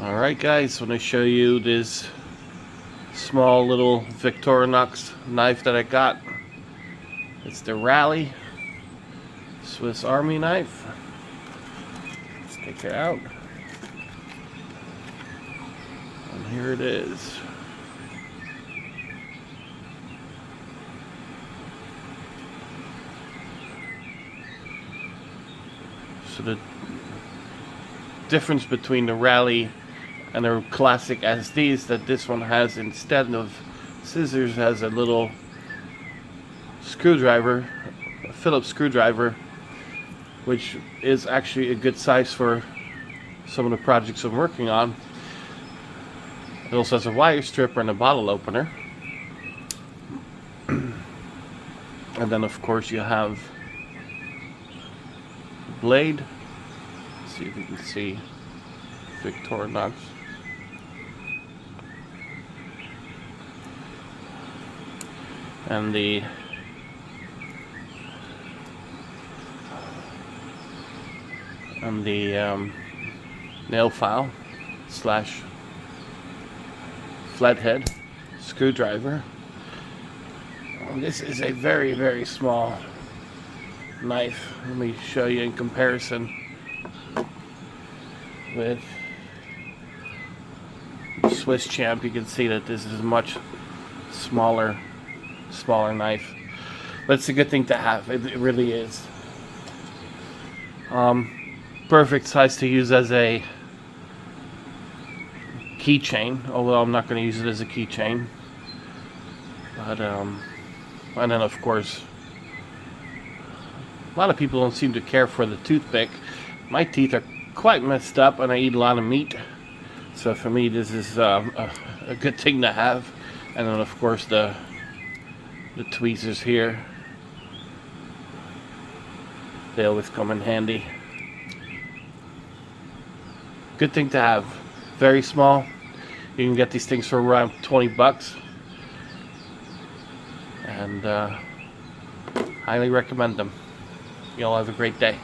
Alright guys, when I show you this small little Victorinox knife that I got, it's the Rally Swiss Army knife. Let's take it out. And here it is. So the difference between the Rally and the classic SD is that this one has, instead of scissors, has a little screwdriver, a Phillips screwdriver, which is actually a good size for some of the projects I'm working on. It also has a wire stripper and a bottle opener. And then of course you have the blade. Let's see if you can see Victorinox. And the nail file slash flathead screwdriver. This is a very, very small knife. Let me show you in comparison with the Swiss Champ. You can see that this is a much smaller knife, but it's a good thing to have. It really is. Perfect size to use as a keychain, although I'm not going to use it as a keychain. But and then of course, a lot of people don't seem to care for the toothpick. My teeth are quite messed up and I eat a lot of meat, so for me this is a good thing to have. And then of course the tweezers here, they always come in handy. Good thing to have. Very small. You can get these things for around 20 bucks. And highly recommend them. You all have a great day.